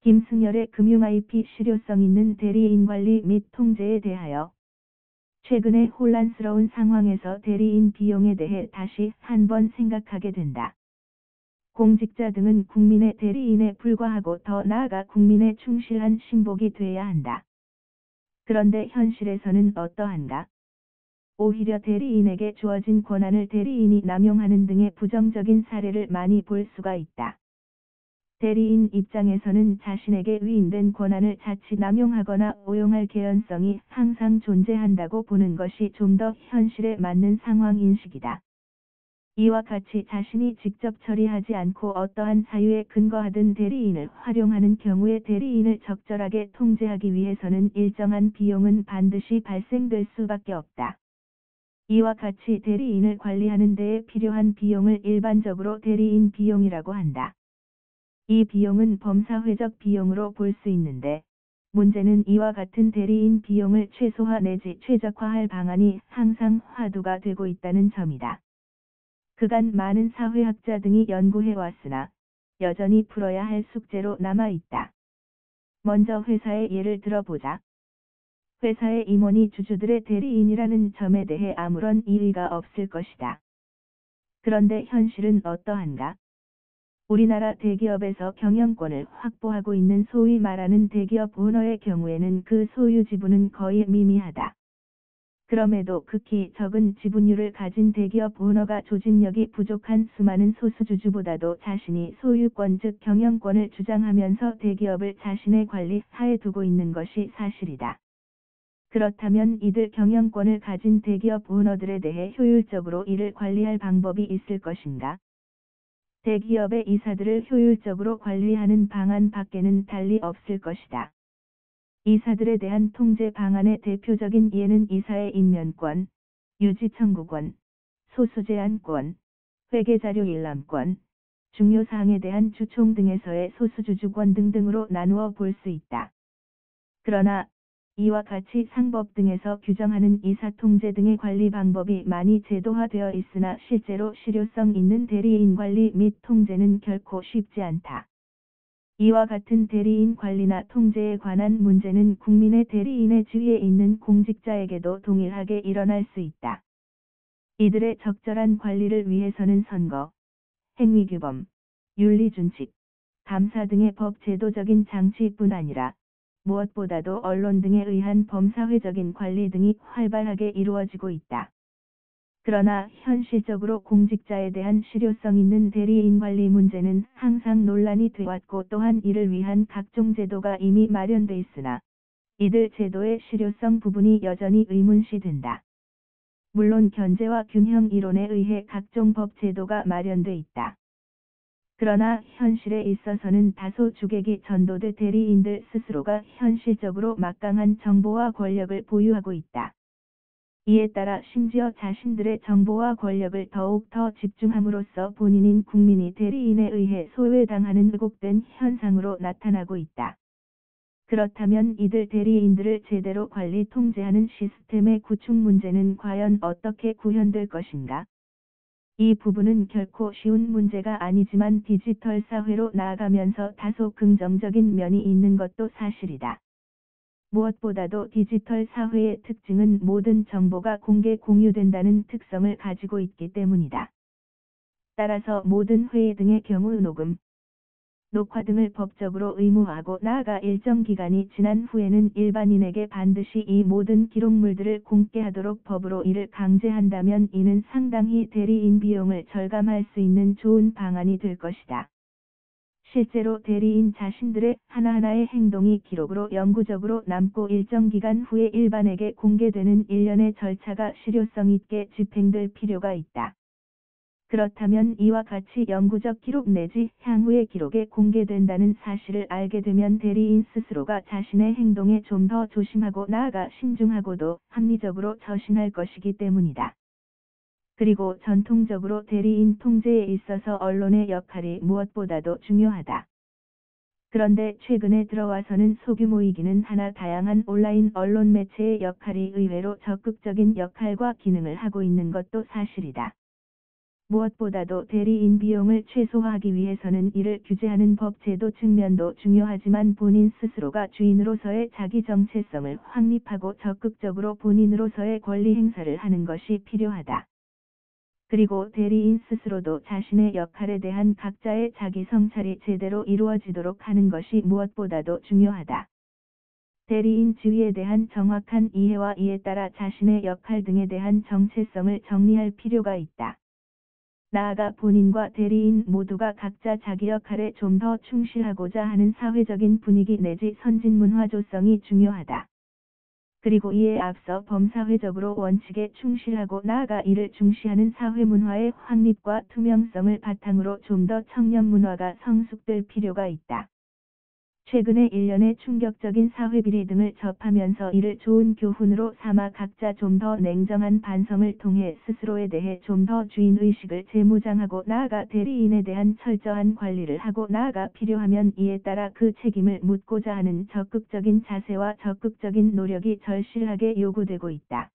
김승열의 금융 IP 실효성 있는 대리인 관리 및 통제에 대하여 최근의 혼란스러운 상황에서 대리인 비용에 대해 다시 한번 생각하게 된다. 공직자 등은 국민의 대리인에 불과하고 더 나아가 국민에 충실한 신복이 돼야 한다. 그런데 현실에서는 어떠한가? 오히려 대리인에게 주어진 권한을 대리인이 남용하는 등의 부정적인 사례를 많이 볼 수가 있다. 대리인 입장에서는 자신에게 위임된 권한을 자칫 남용하거나 오용할 개연성이 항상 존재한다고 보는 것이 좀 더 현실에 맞는 상황 인식이다. 이와 같이 자신이 직접 처리하지 않고 어떠한 사유에 근거하든 대리인을 활용하는 경우에 대리인을 적절하게 통제하기 위해서는 일정한 비용은 반드시 발생될 수밖에 없다. 이와 같이 대리인을 관리하는 데에 필요한 비용을 일반적으로 대리인 비용이라고 한다. 이 비용은 범사회적 비용으로 볼 수 있는데, 문제는 이와 같은 대리인 비용을 최소화 내지 최적화할 방안이 항상 화두가 되고 있다는 점이다. 그간 많은 사회학자 등이 연구해왔으나 여전히 풀어야 할 숙제로 남아있다. 먼저 회사의 예를 들어보자. 회사의 임원이 주주들의 대리인이라는 점에 대해 아무런 이의가 없을 것이다. 그런데 현실은 어떠한가? 우리나라 대기업에서 경영권을 확보하고 있는 소위 말하는 대기업 오너의 경우에는 그 소유 지분은 거의 미미하다. 그럼에도 극히 적은 지분율을 가진 대기업 오너가 조직력이 부족한 수많은 소수주주보다도 자신이 소유권 즉 경영권을 주장하면서 대기업을 자신의 관리 하에 두고 있는 것이 사실이다. 그렇다면 이들 경영권을 가진 대기업 오너들에 대해 효율적으로 이를 관리할 방법이 있을 것인가? 대기업의 이사들을 효율적으로 관리하는 방안 밖에는 달리 없을 것이다. 이사들에 대한 통제 방안의 대표적인 예는 이사의 임면권, 유지청구권, 소수제한권, 회계자료 일람권, 중요사항에 대한 주총 등에서의 소수주주권 등등으로 나누어 볼 수 있다. 그러나 이와 같이 상법 등에서 규정하는 이사 통제 등의 관리 방법이 많이 제도화되어 있으나 실제로 실효성 있는 대리인 관리 및 통제는 결코 쉽지 않다. 이와 같은 대리인 관리나 통제에 관한 문제는 국민의 대리인의 지위에 있는 공직자에게도 동일하게 일어날 수 있다. 이들의 적절한 관리를 위해서는 선거, 행위규범, 윤리준칙, 감사 등의 법 제도적인 장치뿐 아니라 무엇보다도 언론 등에 의한 범사회적인 관리 등이 활발하게 이루어지고 있다. 그러나 현실적으로 공직자에 대한 실효성 있는 대리인 관리 문제는 항상 논란이 되어왔고 또한 이를 위한 각종 제도가 이미 마련돼 있으나 이들 제도의 실효성 부분이 여전히 의문시된다. 물론 견제와 균형 이론에 의해 각종 법 제도가 마련돼 있다. 그러나 현실에 있어서는 다소 주객이 전도돼 대리인들 스스로가 현실적으로 막강한 정보와 권력을 보유하고 있다. 이에 따라 심지어 자신들의 정보와 권력을 더욱 더 집중함으로써 본인인 국민이 대리인에 의해 소외당하는 왜곡된 현상으로 나타나고 있다. 그렇다면 이들 대리인들을 제대로 관리 통제하는 시스템의 구축 문제는 과연 어떻게 구현될 것인가? 이 부분은 결코 쉬운 문제가 아니지만 디지털 사회로 나아가면서 다소 긍정적인 면이 있는 것도 사실이다. 무엇보다도 디지털 사회의 특징은 모든 정보가 공개 공유된다는 특성을 가지고 있기 때문이다. 따라서 모든 회의 등의 경우 녹음, 녹화 등을 법적으로 의무화하고 나아가 일정 기간이 지난 후에는 일반인에게 반드시 이 모든 기록물들을 공개하도록 법으로 이를 강제한다면 이는 상당히 대리인 비용을 절감할 수 있는 좋은 방안이 될 것이다. 실제로 대리인 자신들의 하나하나의 행동이 기록으로 영구적으로 남고 일정 기간 후에 일반에게 공개되는 일련의 절차가 실효성 있게 집행될 필요가 있다. 그렇다면 이와 같이 영구적 기록 내지 향후의 기록에 공개된다는 사실을 알게 되면 대리인 스스로가 자신의 행동에 좀 더 조심하고 나아가 신중하고도 합리적으로 처신할 것이기 때문이다. 그리고 전통적으로 대리인 통제에 있어서 언론의 역할이 무엇보다도 중요하다. 그런데 최근에 들어와서는 소규모이기는 하나 다양한 온라인 언론 매체의 역할이 의외로 적극적인 역할과 기능을 하고 있는 것도 사실이다. 무엇보다도 대리인 비용을 최소화하기 위해서는 이를 규제하는 법 제도 측면도 중요하지만 본인 스스로가 주인으로서의 자기 정체성을 확립하고 적극적으로 본인으로서의 권리 행사를 하는 것이 필요하다. 그리고 대리인 스스로도 자신의 역할에 대한 각자의 자기 성찰이 제대로 이루어지도록 하는 것이 무엇보다도 중요하다. 대리인 지위에 대한 정확한 이해와 이에 따라 자신의 역할 등에 대한 정체성을 정리할 필요가 있다. 나아가 본인과 대리인 모두가 각자 자기 역할에 좀 더 충실하고자 하는 사회적인 분위기 내지 선진 문화 조성이 중요하다. 그리고 이에 앞서 범사회적으로 원칙에 충실하고 나아가 이를 중시하는 사회 문화의 확립과 투명성을 바탕으로 좀 더 청렴 문화가 성숙될 필요가 있다. 최근에 일련의 충격적인 사회비리 등을 접하면서 이를 좋은 교훈으로 삼아 각자 좀 더 냉정한 반성을 통해 스스로에 대해 좀 더 주인의식을 재무장하고 나아가 대리인에 대한 철저한 관리를 하고 나아가 필요하면 이에 따라 그 책임을 묻고자 하는 적극적인 자세와 적극적인 노력이 절실하게 요구되고 있다.